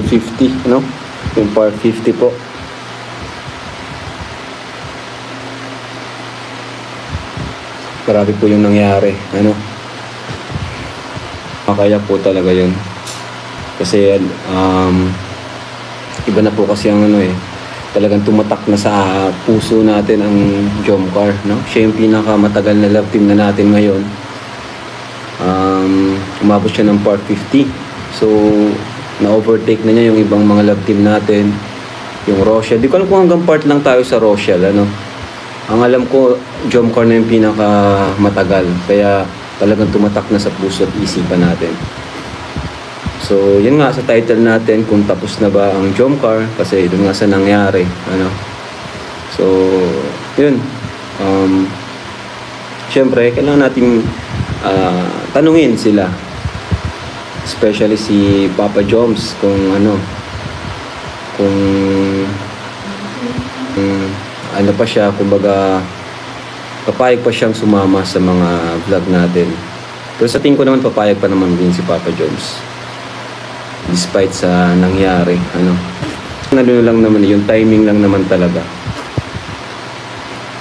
50, no? Yung part 50 po. Grabe po yung nangyari, ano? Kaya po talaga yun. Kasi iba na po kasi ang ano talagang tumatak na sa puso natin ang Jomcar, no? Siya yung pinakamatagal na love team na natin ngayon. Umabot siya ng part 50. So, na-overtake na niya yung ibang mga love team natin. Yung Rochelle. Di ko alam kung hanggang part lang tayo sa Rochelle, ano? Ang alam ko, Jomcar na yung pinakamatagal. Kaya talagang tumatak na sa puso at isipan natin. So, yun nga sa title natin, kung tapos na ba ang Jomcar, kasi doon nga sa nangyari, ano. So, yun. Siyempre, kailangan natin tanungin sila. Especially si Papa Joms, kung ano, kung ano pa siya, kumbaga, papayag pa siyang sumama sa mga vlog natin. Pero sa tingin ko naman, papayag pa naman din si Papa Joms. Despite sa nangyari, ano. Ano lang naman, yung timing lang naman talaga.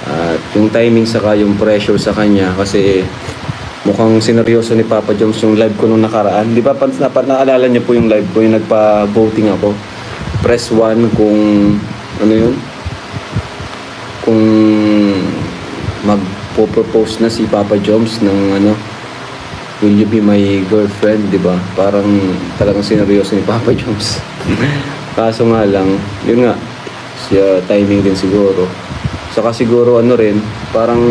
At yung timing saka yung pressure sa kanya, kasi mukhang sineryoso ni Papa Joms yung live ko nung nakaraan. Di ba, naalala niyo po yung live ko, yung nagpa-voting ako. Press 1 kung, ano yun? Kung magpo-propose na si Papa Joms ng ano, will you be my girlfriend, di ba? Parang talagang sineryoso ni Papa Joms. Kaso nga lang, yun nga, siya timing din siguro. Saka siguro ano rin, parang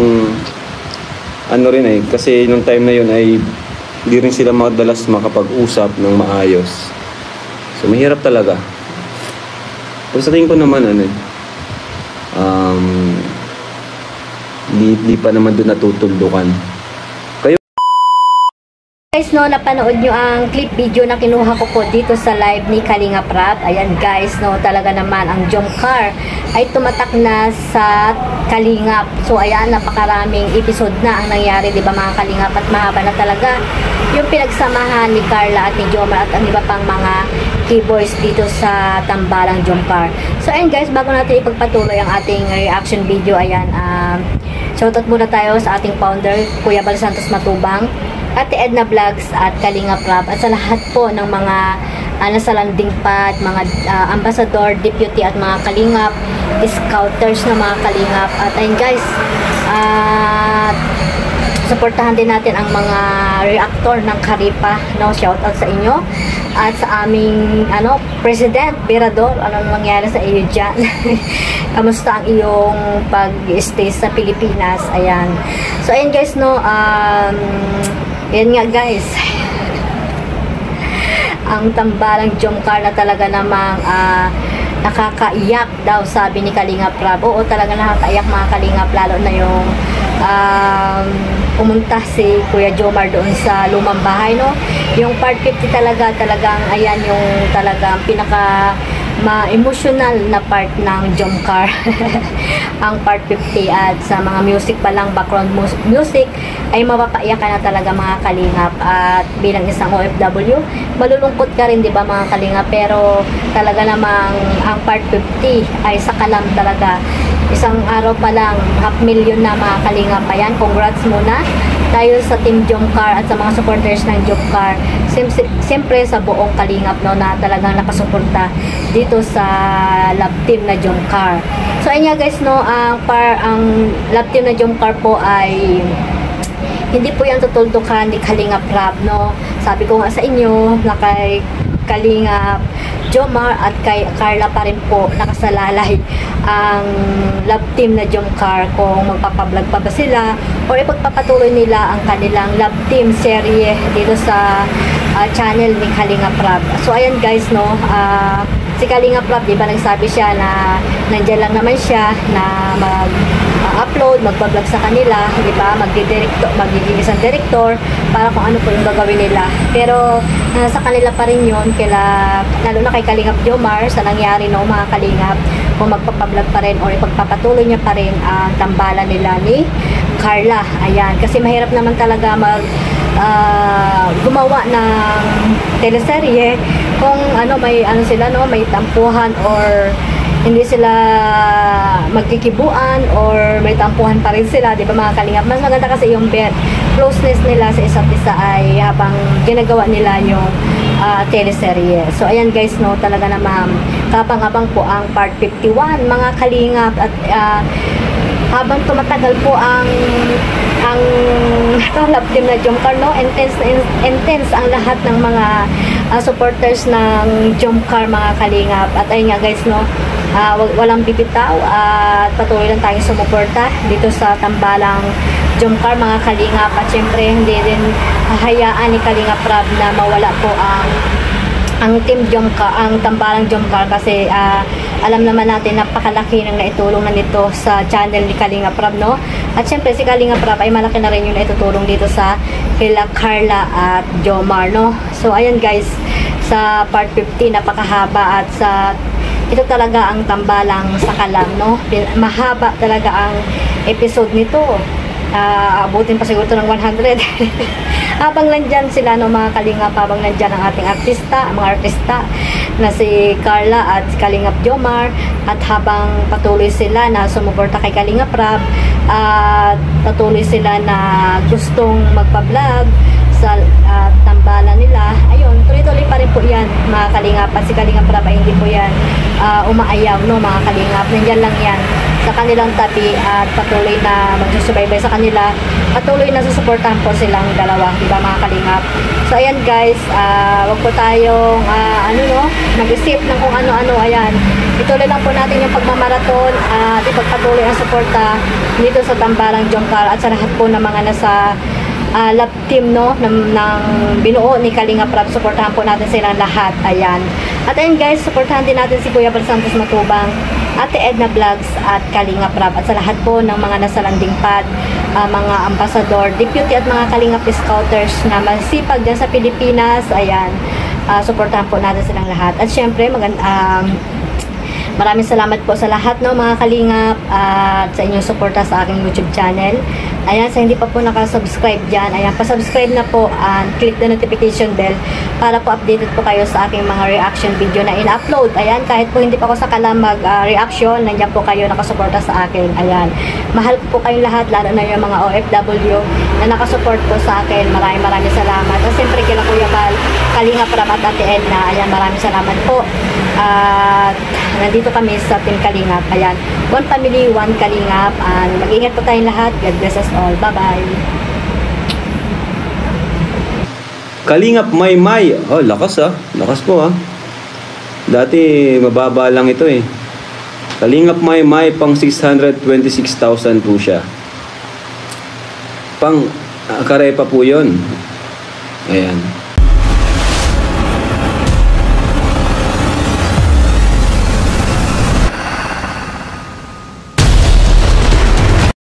ano rin kasi nung time na yun ay hindi rin sila madalas makapag-usap ng maayos. So mahirap talaga. Pero sa tingin ko naman hindi pa naman doon natutuldukan. Guys, no, napanood nyo ang clip video na kinuha ko po dito sa live ni Kalinga Prab. Ayan guys, no, talaga naman ang Jomcar ay tumatak na sa Kalingap. So ayan, napakaraming episode na ang nangyari, di ba mga Kalingap, at mahaba na talaga yung pinagsamahan ni Carla at ni Jomar at ang iba pang mga keyboys dito sa tambalang Jomcar. So ayan guys, bago natin ipagpatuloy ang ating reaction video, ayan, shoutout muna tayo sa ating founder, Kuya Bal Santos Matubang, Ate Edna Vlogs at Kalinga Prab, at sa lahat po ng mga nasa landing pad, mga ambassador, deputy at mga kalingap, scouters na mga kalingap. At ayun guys, supportahan din natin ang mga reactor ng Karipa, no? Shoutout sa inyo at sa aming President Berador. Ano nangyari sa iyo dyan? Kamusta ang iyong pag-stay sa Pilipinas? Ayan. So ayun guys, no, yan nga guys, ang tambalang Jomcar na talaga namang nakakaiyak daw, sabi ni Kalinga Prab. Oo, talaga nakakaiyak mga Kalingap, lalo na yung pumunta si Kuya Jomar doon sa lumang bahay, no? Yung part 50 talagang ayan yung talagang pinaka ma-emotional na part ng Jomcar. Ang part 50, at sa mga music pa lang, background music, ay mapapaiyak ka na talaga mga Kalingap. At bilang isang OFW, malulungkot ka rin, di ba mga Kalingap? Pero talaga namang ang part 50 ay sakalam talaga. Isang araw pa lang, 500,000 na mga Kalingap. Ayan, congrats muna tayo sa Team Jomcar at sa mga supporters ng Jomcar. Siyempre sa buong Kalingap, no, na talagang nakasuporta dito sa love team na Jomcar. So ayun nga guys, no, ang love team na Jomcar po ay hindi po yan tutuldukan ni Kalinga Prab, no. Sabi ko nga sa inyo na kay Kalinga Jomar at kay Carla pa rin po nakasalalay ang love team na Jomcar, kung magpapablog pa ba sila o ipagpapatuloy nila ang kanilang love team serye dito sa channel ni Kalinga Prab. So ayan guys, no, si Kalinga Prab, di ba nagsabi siya na nandiyan lang naman siya na mag-upload, magpa-vlog sa kanila, di ba, magiging isang director para kung ano po yung gagawin nila. Pero sa kanila pa rin yun, lalo na kay Kalingap Jomar, sa nangyari, no, mga Kalingap, kung magpapablog pa rin o ipagpapatuloy niya pa rin ang tambalan nila ni Carla. Ayan, kasi mahirap naman talaga gumawa ng teleserye kung may ano sila, no, may tampuhan or hindi sila magkikibuan or may tampuhan pa rin sila, di ba mga kalingap? Mas maganda kasi yung closeness nila sa isa't isa ay habang ginagawa nila yung teleserye. So ayan guys, no, talaga naman kapang-abang po ang part 51 mga kalingap at habang tumatagal po ang love team na Jomcar, no, intense ang lahat ng mga supporters ng Jomcar mga kalingap. At ayun nga guys, no, walang bibitaw at patuloy lang tayong sumuporta dito sa tambalang Jomcar mga kalingap. At syempre hindi din hahayaan ni Kalingap Rab na mawala po ang team Jomcar, ang tambalang Jomcar, kasi alam naman natin napakalaki ng naitulong na nito sa channel ni Kalingap Rab, no? At syempre si Kalingap Rab ay malaki na rin yung naitutulong dito sa kila Carla at Jomar, no? So ayan guys, sa part 50 napakahaba at ito talaga ang tambalang Sakalam, no? Mahaba talaga ang episode nito. Abutin pa siguro ito ng 100. Habang nandyan sila, no, mga kalingap, habang nandyan ang ating mga artista na si Carla at Kalingap Jomar, at habang patuloy sila na sumuporta kay Kalingap Rab at patuloy sila na gustong magpa-vlog sa tambalan nila, ayun, tuloy-tuloy pa rin po yan mga kalingap. At si Kalingap Rab ay hindi po yan umaayaw, no, mga kalingap. Nandyan lang yan sa kanilang tabi at patuloy na magsusubaybay sa kanila, patuloy na susuportahan po silang dalawa, diba mga kalingap. So ayan guys, wag po tayong mag-isip ng kung ano-ano. Ayan, ituloy lang po natin yung pagmamaraton at ipagpatuloy ang suporta dito sa tambalang Jomcar at sa lahat po ng mga nasa love team, no, ng binuo ni Kalingap Rab. Suportahan po natin silang lahat. Ayan. At ayun guys, suportahan din natin si Kuya Bal Santos Matubang, Ate Edna Vlogs at Kalingap Rab, at sa lahat po ng mga nasa landing pad, mga ambassador, deputy at mga Kalingap Scouters na masipag dyan sa Pilipinas. Ayan, suportahan po natin silang lahat. At syempre maraming salamat po sa lahat, no, mga kalingap, at sa inyong suporta sa aking YouTube channel. Ayan, sa hindi pa po nakasubscribe dyan, ayan, pasubscribe na po and click the notification bell para po updated po kayo sa aking mga reaction video na in-upload. Ayan, kahit po hindi pa ako sakala mag-reaction, nandiyan po kayo nakasuporta sa akin. Ayan, mahal ko po kayong lahat, lalo na yung mga OFW na nakasupport po sa akin. Maraming salamat. At siyempre kila Kuya Bal, Kalingap Rab at Ate Edna, ayan, maraming salamat po. At nandito kami sa Team Kalingap. Ayan, one family, one Kalingap. Mag-ingat po tayong lahat. God bless us all. Bye-bye. Kalingap Maymay. Oh, lakas lakas po dati mababa lang ito Kalingap Maymay pang 626,000 po siya. Pang Karepa po yun. Ayan.